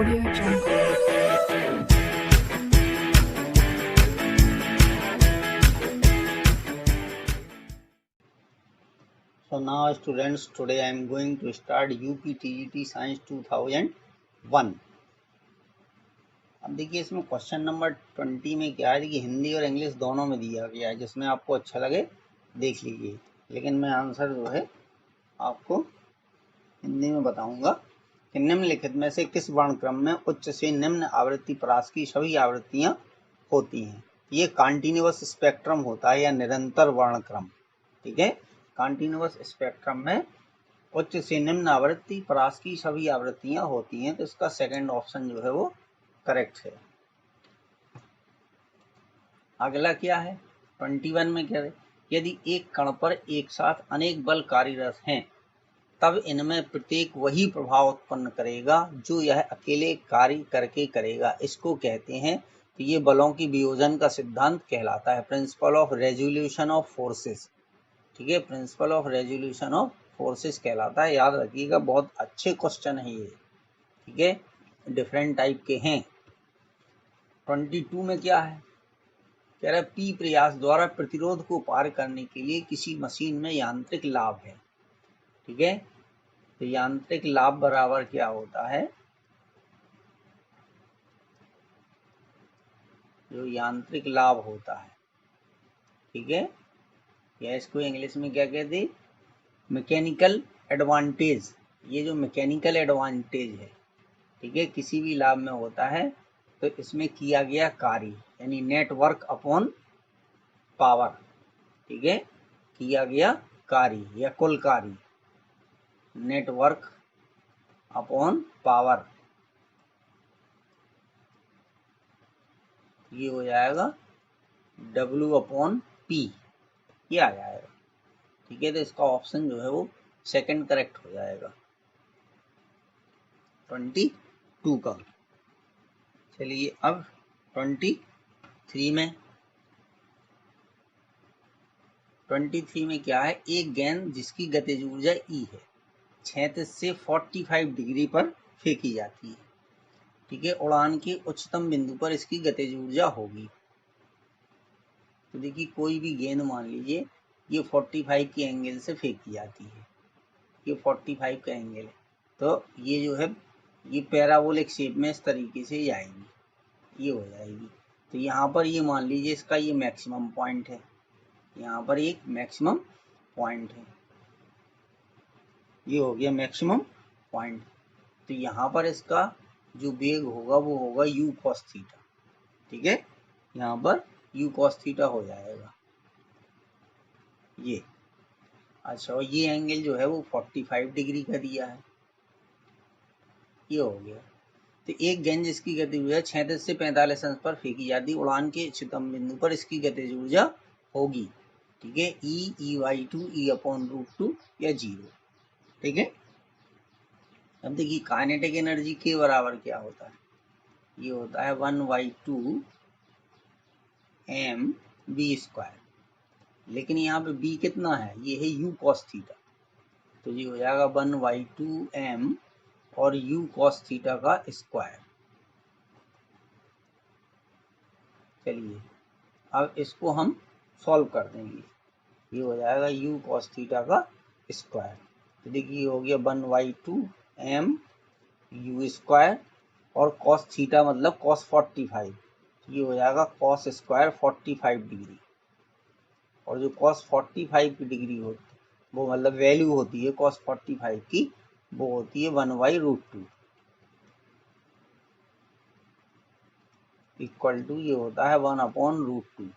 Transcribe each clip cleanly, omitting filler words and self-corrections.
AudioJungle. So now students, today I am going to start UPTGT Science 2001. अब देखिए इसमें question number 20 में क्या है कि हिंदी और इंग्लिश दोनों में दिया गया है, जिसमें आपको अच्छा लगे देख लीजिए, लेकिन मैं आंसर जो है आपको हिंदी में बताऊंगा कि निम्नलिखित में से किस वर्णक्रम में उच्च से निम्न आवृत्ति परास की सभी आवृत्तियां होती हैं। ये कॉन्टिन्यूअस स्पेक्ट्रम होता है या निरंतर वर्णक्रम। ठीक है, कॉन्टिन्यूअस स्पेक्ट्रम में उच्च से निम्न आवृत्ति परास की सभी आवृत्तियां होती हैं, तो इसका सेकंड ऑप्शन जो है वो करेक्ट है। अगला क्या है 21 में क्या है, यदि एक कण पर एक साथ अनेक बल कार्यरत हैं तब इनमें प्रत्येक वही प्रभाव उत्पन्न करेगा जो यह अकेले कार्य करके करेगा। इसको कहते हैं, तो ये बलों की वियोजन का सिद्धांत कहलाता है, principle of resolution of forces. ठीक है, principle of resolution of forces कहलाता है, याद रखिएगा, बहुत अच्छे क्वेश्चन है ये। ठीक है, डिफरेंट टाइप के हैं। 22 में क्या है, कह रहा है पी प्रयास द्वारा प्रतिरोध को पार करने के लिए किसी मशीन में यांत्रिक लाभ है। ठीक है, तो यांत्रिक लाभ बराबर क्या होता है, जो यांत्रिक लाभ होता है। ठीक है, या इसको इंग्लिश में क्या कहते, मैकेनिकल एडवांटेज। ये जो मैकेनिकल एडवांटेज है, ठीक है, किसी भी लाभ में होता है तो इसमें किया गया कार्य यानी नेटवर्क अपॉन पावर। ठीक है, किया गया कार्य या कुल कार्य नेटवर्क अपॉन पावर, ये हो जाएगा W अपॉन P, ये आ जाएगा। ठीक है, तो इसका ऑप्शन जो है वो सेकंड करेक्ट हो जाएगा 22 का। चलिए अब 23 में, 23 में क्या है, एक गेंद जिसकी गतिज ऊर्जा E है क्षैतिज से 45 डिग्री पर फेंकी जाती है। ठीक है, उड़ान के उच्चतम बिंदु पर इसकी गतिज ऊर्जा होगी। तो देखिए कोई भी गेंद मान लीजिए ये 45 के एंगल से फेंकी जाती है, ये 45 का एंगल है, तो ये जो है ये पैराबोलिक शेप में इस तरीके से जाएगी, ये हो जाएगी। तो यहाँ पर ये मान लीजिए इसका ये मैक्सिमम पॉइंट है, यहाँ पर एक मैक्सिमम पॉइंट है, ये हो गया मैक्सिमम पॉइंट। तो यहाँ पर इसका जो वेग होगा वो होगा u cos थीटा। ठीक है, यहाँ पर u cos थीटा हो जाएगा ये। अच्छा, और ये एंगल जो है वो 45 डिग्री का दिया है, ये हो गया। तो एक गेंद जिसकी गतिज ऊर्जा 36 से 45 अंश पर फेंकी जाती, उड़ान के उच्चतम बिंदु पर इसकी गतिज ऊर्जा होगी। ठीक है, E/2 E अपॉन √2 या 0। ठीक है, अब देखिए काइनेटिक एनर्जी के बराबर क्या होता है, ये होता है 1/2 mv²। लेकिन यहाँ पे b कितना है, ये है u cos थीटा, तो ये हो जाएगा 1/2 m और u cos थीटा का स्क्वायर। चलिए अब इसको हम सॉल्व कर देंगे, ये हो जाएगा u cos थीटा का स्क्वायर। तो देखिए हो गया 1/2 m u² और cos थीटा मतलब cos 45, ये हो जाएगा cos स्क्वायर 45 डिग्री, और जो cos 45 की डिग्री होती वो मतलब वैल्यू होती है cos 45 की, वो होती है 1/√2 इक्वल टू, ये होता है 1/√2,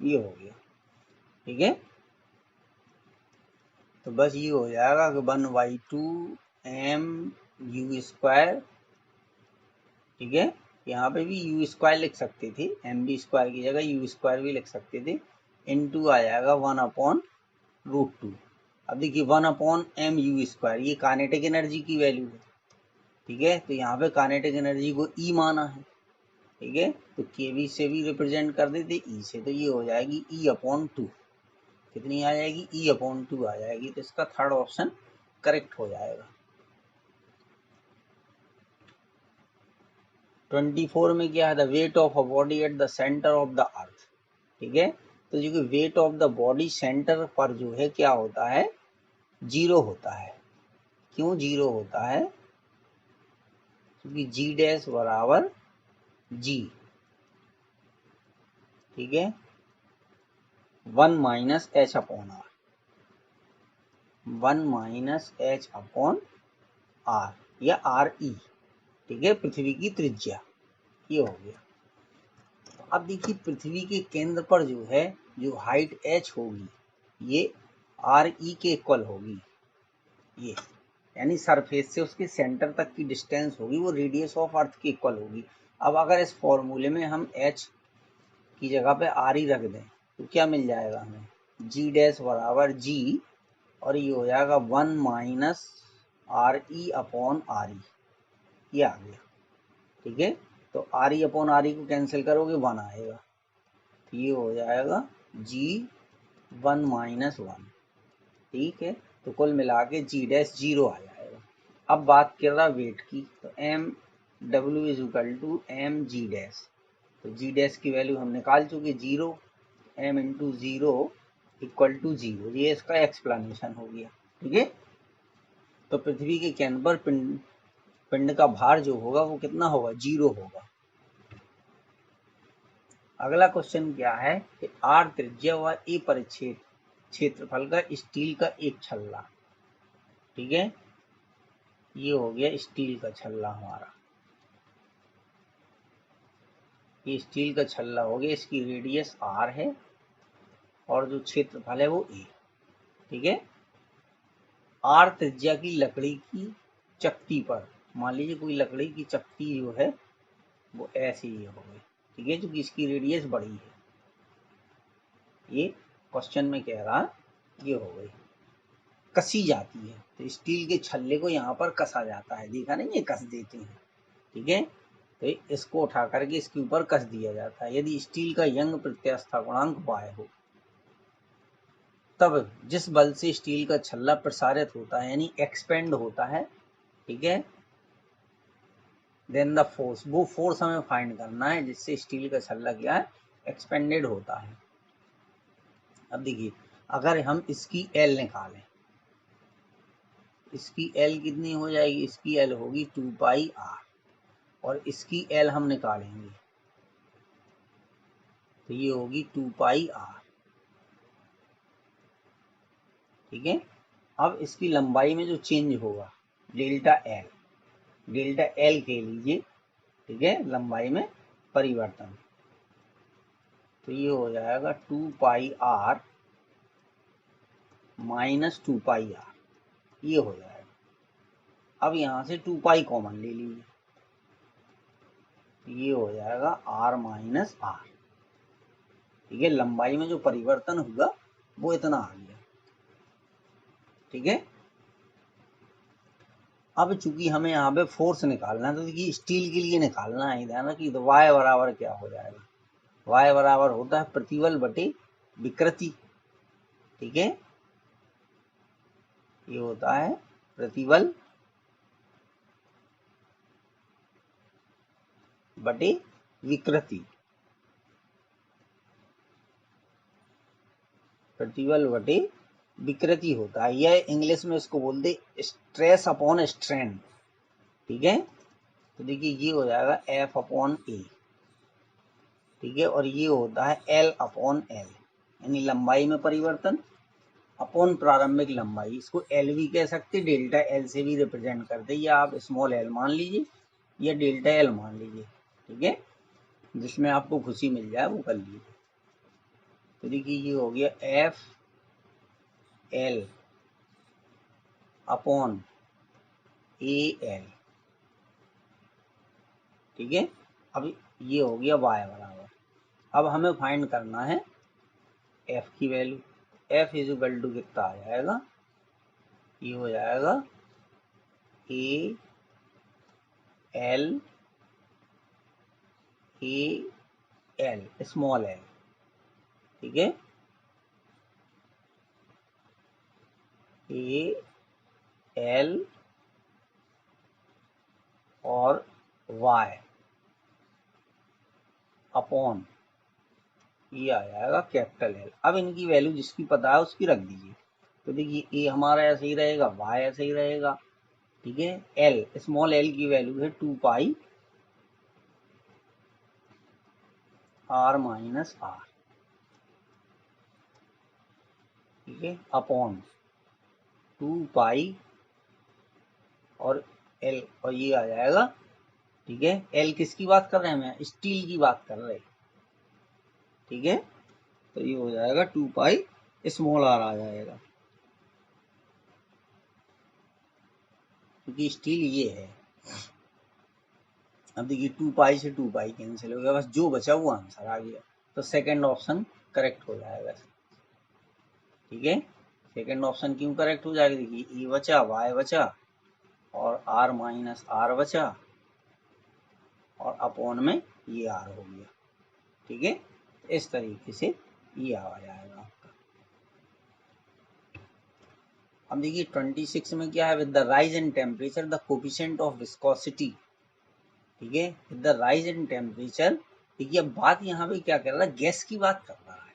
ये हो गया। ठीक है, तो बस ये हो जाएगा कि 1/2 mu²। ठीक है, यहाँ पे भी u² लिख सकते थे, mv² की जगह u² भी लिख सकते थे, इनटू आ जाएगा 1/√2। अब देखिए 1/mu², ये काइनेटिक एनर्जी की वैल्यू है। ठीक है, तो यहाँ पे काइनेटिक एनर्जी को E माना है। ठीक है, तो kV से भी रिप्रेजेंट कर देते E से, तो ये हो जाएगी E/2। कितनी आ जाएगी, E/2 आ जाएगी। तो इसका थर्ड ऑप्शन करेक्ट हो जाएगा। 24 में क्या है, the weight of a body at the centre of the earth. ठीक है, तो जो weight of the body centre पर जो है क्या होता है, 0 होता है। क्यों 0 होता है, क्योंकि जी डैश बराबर जी, ठीक है, 1 minus H upon R, 1 minus H upon R या आर ई, ठीक है, पृथ्वी की त्रिज्या, ये हो गया। अब देखिए पृथ्वी के केंद्र पर जो है, जो हाइट एच होगी ये आर ई के इक्वल होगी, ये यानी सरफेस से उसके सेंटर तक की डिस्टेंस होगी वो रेडियस ऑफ अर्थ की इक्वल होगी। अब अगर इस फॉर्मूले में हम एच की जगह पे आर ई रख दें तो क्या मिल जाएगा हमें, जी डैश बराबर जी, और ये हो जाएगा 1 minus R E upon R E, ये आ गया। ठीक है, तो R E upon R E को कैंसिल करोगे 1 आएगा, तो ये हो जाएगा जी 1 माइनस 1। ठीक है, तो कुल मिला के जी डैश 0 आ जाएगा। अब बात कर रहा वेट की, तो M W is equal to M G dash, तो जी डैश की वैल्यू हम निकाल चुके 0, एम इंटू 0 इक्वल टू 0, ये इसका एक्सप्लेनेशन हो गया। ठीक है, तो पृथ्वी के केंद्र पर पिंड का भार जो होगा वो कितना होगा, 0 होगा। अगला क्वेश्चन क्या है कि आर त्रिज्या व ए परिच्छेद क्षेत्रफल का स्टील का एक छल्ला, ठीक है, ये हो गया स्टील का छल्ला हमारा, ये स्टील का छल्ला हो गया, इसकी रेडियस आर है और जो क्षेत्रफल है वो ए। ठीक है, आर त्रिज्या की लकड़ी की चकती पर, मान लीजिए कोई लकड़ी की चकती जो है वो ऐसे ही हो गई, ठीक है, क्योंकि इसकी रेडियस बड़ी है, ये क्वेश्चन में कह रहा ये हो गई, कसी जाती है, तो स्टील के छल्ले को यहाँ पर कसा जाता है, देखा नहीं, ये कस देते हैं। ठीक है, तो इसको उठा करके इसके ऊपर कस दिया जाता है। यदि स्टील का यंग प्रत्यास्था गुणांक बाय हो, तब जिस बल से स्टील का छल्ला प्रसारित होता है यानी एक्सपेंड होता है, ठीक है, देन द फोर्स, वो फोर्स हमें फाइंड करना है जिससे स्टील का छल्ला क्या है, एक्सपेंडेड होता है। अब देखिए अगर हम इसकी एल निकालें, इसकी एल कितनी हो जाएगी, इसकी एल होगी 2 पाई आर, और इसकी एल हम निकालेंगे तो ये होगी 2 पाई आर। ठीक है, अब इसकी लंबाई में जो चेंज होगा डेल्टा एल, डेल्टा एल के लीजिए, ठीक है, लंबाई में परिवर्तन, तो ये हो जाएगा 2 पाई आर माइनस 2 पाई आर, ये हो जाएगा। अब यहाँ से 2 पाई कॉमन ले लीजिए, ये हो जाएगा आर माइनस आर। ठीक है, लंबाई में जो परिवर्तन हुआ वो इतना आ गया। ठीक है, अब चूंकि हमें यहाँ पे फोर्स निकालना है, तो देखिए स्टील के लिए निकालना है, ध्यान रखिए, तो वाई बराबर क्या हो जाएगा, वाई बराबर होता है प्रतिबल बटे विकृति। ठीक है, ये होता है प्रतिबल बटे विकृति, प्रतिबल बटे विकृति होता है, यह इंग्लिश में इसको बोलते स्ट्रेस अपॉन स्ट्रेन। ठीक है, तो देखिए ये हो जाएगा एफ अपॉन ए, ठीक है, और ये होता है एल अपॉन एल, यानी लंबाई में परिवर्तन अपॉन प्रारंभिक लंबाई, इसको एल भी कह सकते, डेल्टा एल से भी रिप्रेजेंट करते, या आप स्मॉल एल मान लीजिए या डेल्टा एल मान लीजिए। ठीक है, जिसमें आपको खुशी मिल जाए वो कर लीजिए। तो देखिए ये हो गया F L upon A L. ठीक है, अब ये हो गया वाई बराबर, अब हमें फाइंड करना है एफ की value, F is equal to कितना आ जाएगा, ये हो जाएगा A L A L small L. ठीक है, ए एल और वाई, अपॉन ये आ जाएगा कैपिटल एल। अब इनकी वैल्यू जिसकी पता है उसकी रख दीजिए। तो देखिए ए हमारा ऐसे ही रहेगा, वाई ऐसे ही रहेगा, ठीक है। एल, स्मॉल एल की वैल्यू है 2 पाई आर माइनस आर, ठीक है, अपॉन 2 पाई और एल, और ये आ जाएगा, ठीक है। एल किसकी बात कर रहे हैं, मैं स्टील की बात कर रहे हैं, ठीक है। तो ये हो जाएगा 2 पाई स्मॉल आर आ जाएगा, क्योंकि स्टील ये है। अब देखिए 2 पाई से 2 पाई कैंसिल हो गया, बस जो बचा वो आंसर आ गया। तो सेकंड ऑप्शन करेक्ट हो जाएगा, ठीक है। सेकंड ऑप्शन क्यों करेक्ट हो जाएगा, देखिए ए बचा, वाई बचा और आर माइनस आर बचा और अपॉन में ये आर हो गया, ठीक है। इस तरीके से ये आ जाएगा आपका। अब देखिए 26 में क्या है, with the rise in temperature the coefficient of viscosity, ठीक है, with the rise in temperature. देखिए अब बात यहाँ पे क्या कर रहा है, गैस की बात कर रहा है।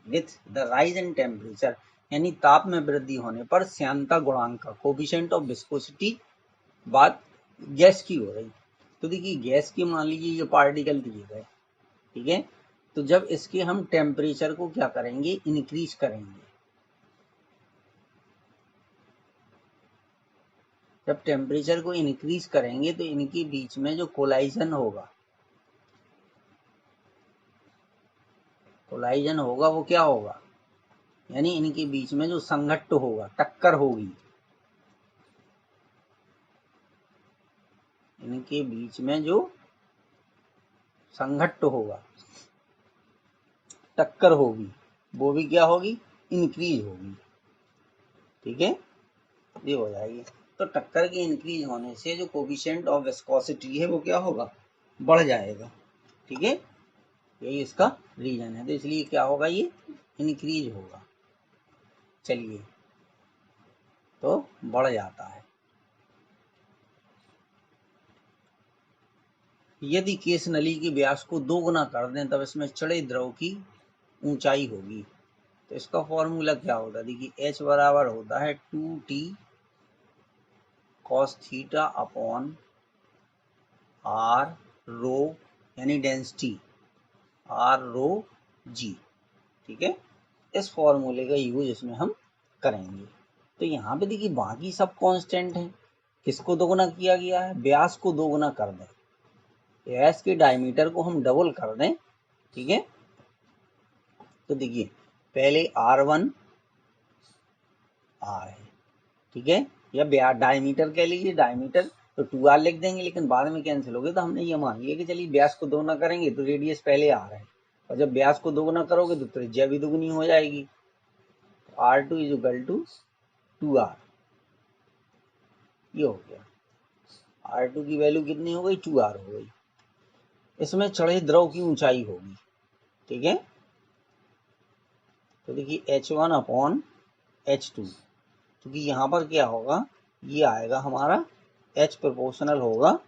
With the rise in temperature यानी ताप में वृद्धि होने पर श्यानता गुणांक का कोफिशिएंट ऑफ विस्कोसिटी, बात गैस की हो रही। तो देखिए गैस के मान लीजिए ये पार्टिकल दिए गए, ठीक है। तो जब इसके हम टेम्परेचर को क्या करेंगे, इंक्रीज करेंगे, जब टेम्परेचर को इंक्रीज करेंगे तो इनके बीच में जो कोलाइजन होगा, कोलाइजन होगा वो क्या होगा, यानी इनके बीच में जो संघट्ट होगा, टक्कर होगी, इनके बीच में जो संघट्ट होगा, टक्कर होगी, वो भी क्या होगी, इंक्रीज होगी, ठीक है। ये हो जाएगी। तो टक्कर के इंक्रीज होने से जो कोफिशिएंट ऑफ विस्कोसिटी है वो क्या होगा, बढ़ जाएगा, ठीक है। यही इसका रीजन है, तो इसलिए क्या होगा, ये इंक्रीज होगा। चलिए, तो बढ़ जाता है। यदि केस नली के व्यास को 2 गुना कर दें तब इसमें चढ़े द्रव की ऊंचाई होगी। तो इसका फॉर्मूला क्या होता है, देखिए H बराबर होता है 2t cos theta upon r रो यानी डेंसिटी r रो g, ठीक है। इस फॉर्मूले का यूज इसमें हम करेंगे। तो यहाँ पे देखिए बाकी सब कांस्टेंट है, किसको दोगुना किया गया है, व्यास को दोगुना कर दें, व्यास के डायमीटर को हम डबल कर दें, ठीक है। तो देखिए पहले r1 r है, ठीक है, या डायमीटर कह लीजिए, डायमीटर तो 2r लिख देंगे, लेकिन बाद में कैंसिल हो गए तो हमने ये मान लिया कि चलिए व्यास को दोगुना करेंगे तो रेडियस पहले r है, और जब व्यास को दोगुना करोगे तो त्रिज्या भी दोगुनी हो जाएगी। r2 is equal to 2r, ये हो गया। r2 की वैल्यू कितनी हो गई, 2r हो गई। इसमें चढ़े द्रव की ऊंचाई होगी, ठीक है। तो देखिए h1 अपॉन h2, क्योंकि यहाँ पर क्या होगा, ये आएगा हमारा h प्रोपोर्शनल होगा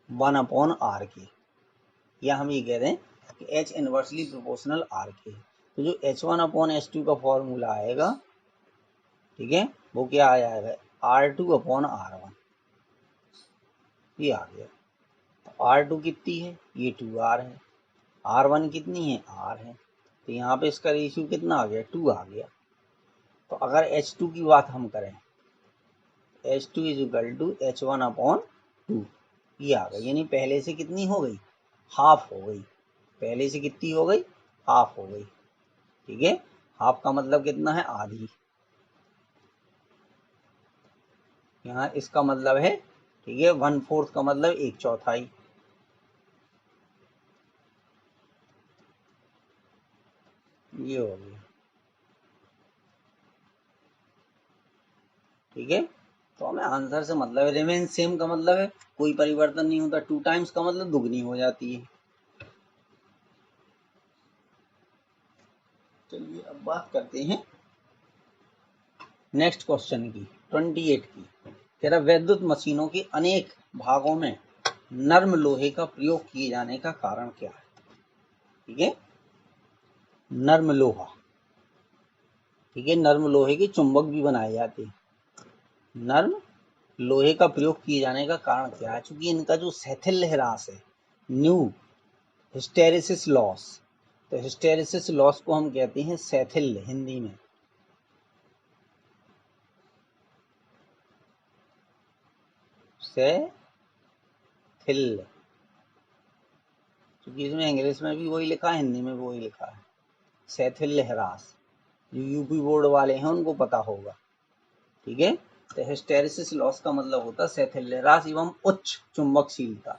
1 अपॉन r के, या हम ये कह रहे हैं कि h इनवर्सली प्रोपोर्शनल r के। तो जो h1 अपॉन h2 का फॉर्मूला आएगा, ठीक है, वो क्या आ जाएगा, r2 अपॉन r1, ये आ गया। तो r2 कितनी है, ये 2r है, r1 कितनी है, r है, तो यहाँ पे इसका रेशियो कितना आ गया, 2 आ गया। तो अगर h2 की बात हम करें, h2 is equal to h1 upon 2, ये आ गई, यानी पहले से कितनी हो गई, हाफ हो गई, पहले से कितनी हो गई, हाफ हो गई, ठीक है। हाफ का मतलब कितना है, आधी, यहाँ इसका मतलब है, ठीक है, 1/4 का मतलब 1/4, ये हो गया, ठीक है। तो हमें आंसर से मतलब है, रिमेन सेम का मतलब है कोई परिवर्तन नहीं होता, 2 टाइम्स का मतलब दुगनी हो जाती है। चलिए अब बात करते हैं नेक्स्ट क्वेश्चन की, 28 की। कह रहा वैद्युत मशीनों के अनेक भागों में नर्म लोहे का प्रयोग किए जाने का कारण क्या है। ठीक है। नर्म लोहा, ठीक है, नर्म लोहे के चुंबक भी बनाए जाते हैं। नर्म लोहे का प्रयोग किए जाने का कारण क्या है? चूंकि इनका जो शैथिल्य ह्रास है, न्यू हिस्टेरेसिस लॉस, तो हिस्टेरेसिस लॉस को हम कहते हैं शैथिल्य हिंदी में। शैथिल्य, क्योंकि इसमें इंग्लिश में भी वही लिखा है, हिंदी में भी वही लिखा है, शैथिल्य ह्रास। जो यूपी बोर्ड वाले हैं उनको पता होगा, ठीक है। तो हिस्टेरेसिस लॉस का मतलब होता है शैथिल्य ह्रास एवं उच्च चुंबकशीलता,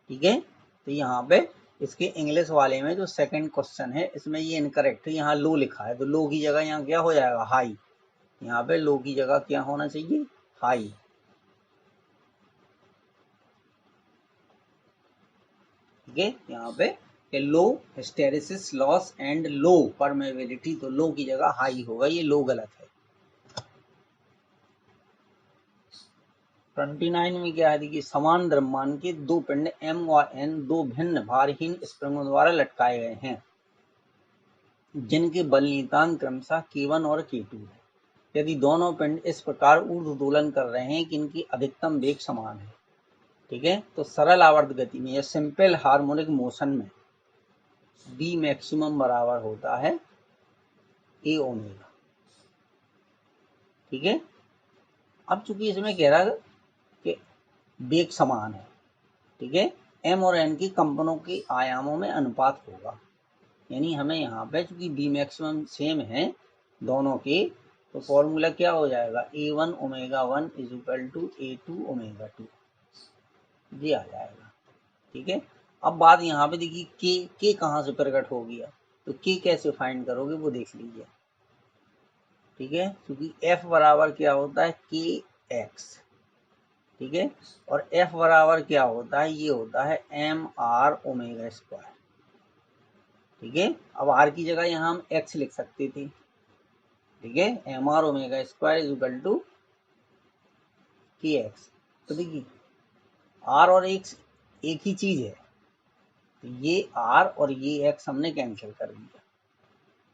ठीक है। तो यहाँ पे इसके इंग्लिश वाले में जो सेकंड क्वेश्चन है इसमें ये इनकरेक्ट है, यहाँ लो लिखा है, तो लो की जगह यहाँ क्या हो जाएगा? हाई। यहाँ पे लो की जगह क्या होना चाहिए? हाई, ठीक है। यहाँ पे low hysteresis loss and low permeability, तो लो की जगह हाई होगा, ये लो गलत है। 29 में क्या है? देखिए, समान द्रव्यमान के दो पिंड M और N दो भिन्न भारहीन स्प्रिंगों द्वारा लटकाए गए हैं, जिनके बल नियतांक क्रमशः K1 और K2 है। यदि दोनों पिंड इस प्रकार ऊर्ध्वोदोलन कर रहे हैं कि इनकी अधिकतम वेग समान है, ठीक है, तो सरल आवर्त गति में या सिंपल हार्मोनिक मोशन में बी मैक्सिमम बराबर होता है ए ओमेगा, ठीक है। अब चूंकि इसमें कह रहा है कि वेग समान है, ठीक है, एम और एन की कंपनों के आयामों में अनुपात होगा, यानी हमें यहाँ पे चूंकि बी मैक्सिमम सेम है दोनों के, तो फॉर्मूला क्या हो जाएगा? A1 omega 1 is equal to A2 omega 2, ये आ जाएगा, ठीक है। अब बात यहाँ पे देखिए के कहाँ से प्रकट हो गया, तो के कैसे फाइंड करोगे वो देख लीजिए, ठीक है। क्योंकि एफ बराबर क्या होता है? के एक्स, ठीक है, और एफ बराबर क्या होता है? ये होता है एम आर ओमेगा स्क्वायर, ठीक है। अब आर की जगह यहाँ हम एक्स लिख सकते थे, ठीक है, M R omega square is equal to K X. तो देखिए आर और एक्स एक ही चीज है, तो ये आर और ये एक्स हमने कैंसिल कर दिया,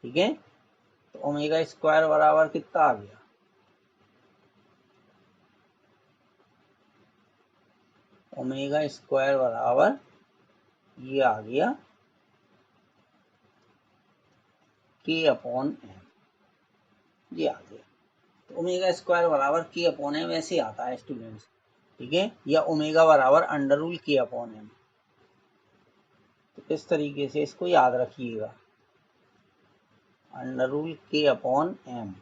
ठीक है। तो ओमेगा स्क्वायर बराबर कितना आ गया? ओमेगा स्क्वायर बराबर ये आ गया के अपॉन एम, ये आ गया। तो ओमेगा स्क्वायर बराबर के अपॉन एम ऐसे आता है स्टूडेंट्स, ठीक है, या ओमेगा बराबर अंडर रूल के अपॉन एम। तो इस तरीके से इसको याद रखिएगा, अंडर रूल के अपॉन एम,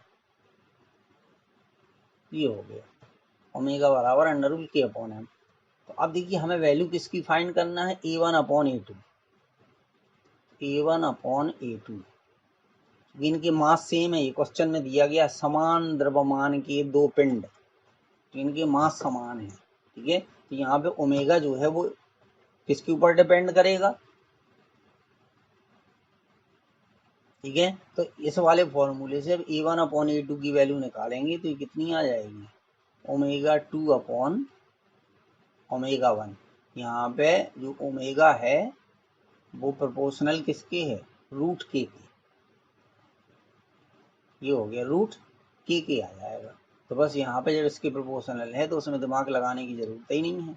ये हो गया ओमेगा बराबर अंडर रूल के अपॉन एम। तो अब देखिए हमें वैल्यू किसकी फाइंड करना है? A1 upon A2, A1 upon A2, इनके मास सेम है, ये क्वेश्चन में दिया गया समान द्रव्यमान के दो पिंड, तो इनके मास समान है, ठीक है। तो यहाँ पे ओमेगा जो है वो किसके ऊपर डिपेंड करेगा, ठीक है। तो इस वाले फॉर्मूले से अब A1 अपॉन A2 की वैल्यू निकालेंगे तो ये कितनी आ जाएगी? Omega 2 upon omega 1। यहाँ पे जो ओमेगा है वो प्रोपोर्शनल किसके है? रूट के, ये हो गया रूट के आ जाएगा। तो बस यहाँ पे जब इसके प्रोपोर्शनल है तो उसमें दिमाग लगाने की जरूरत ही नहीं है,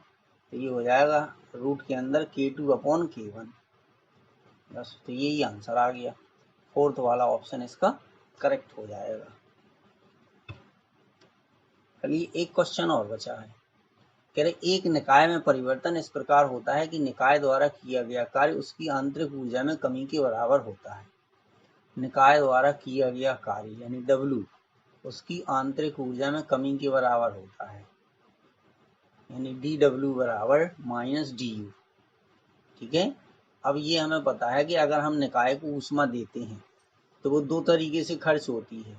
तो ये हो जाएगा रूट के अंदर K2 अपॉन K1, बस। तो यही आंसर आ गया, फोर्थ वाला ऑप्शन इसका करेक्ट हो जाएगा। चलिए एक क्वेश्चन और बचा है, कह रहे एक निकाय में परिवर्तन इस प्रकार होता है कि निकाय द्वारा किया गया कार्य उसकी आंतरिक ऊर्जा में कमी के बराबर होता है। निकाय द्वारा किया गया कार्य यानी W उसकी आंतरिक ऊर्जा में कमी के बराबर होता है, यानी dW बराबर माइनस du, ठीक है। अब ये हमें पता है कि अगर हम निकाय को ऊष्मा देते हैं तो वो दो तरीके से खर्च होती है,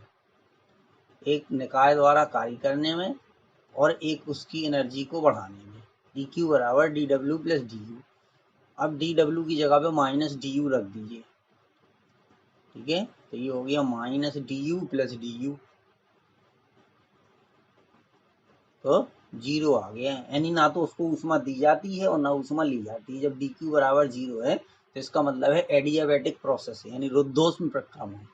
एक निकाय द्वारा कार्य करने में और एक उसकी एनर्जी को बढ़ाने में। dq बराबर dW प्लस du। अब dW की जगह पे माइनस du रख दीजिए, ठीक है, तो ये हो गया माइनस du प्लस du, तो जीरो आ गया, यानी ना तो उसको ऊष्मा दी जाती है और ना ऊष्मा ली जाती है। जब dq बराबर जीरो है तो इसका मतलब है एडियाबैटिक प्रोसेस है, यानी रुद्धोष्म में प्रक्रम है,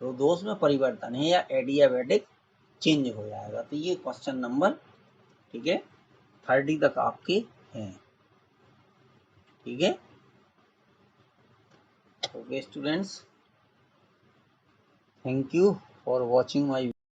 रुद्धोष्म में परिवर्तन है या एडियाबैटिक चेंज हो जाएगा। तो ये क्वेश्चन नंबर, ठीक है, 30 तक आपके हैं। ठीक है, okay students, thank you for watching my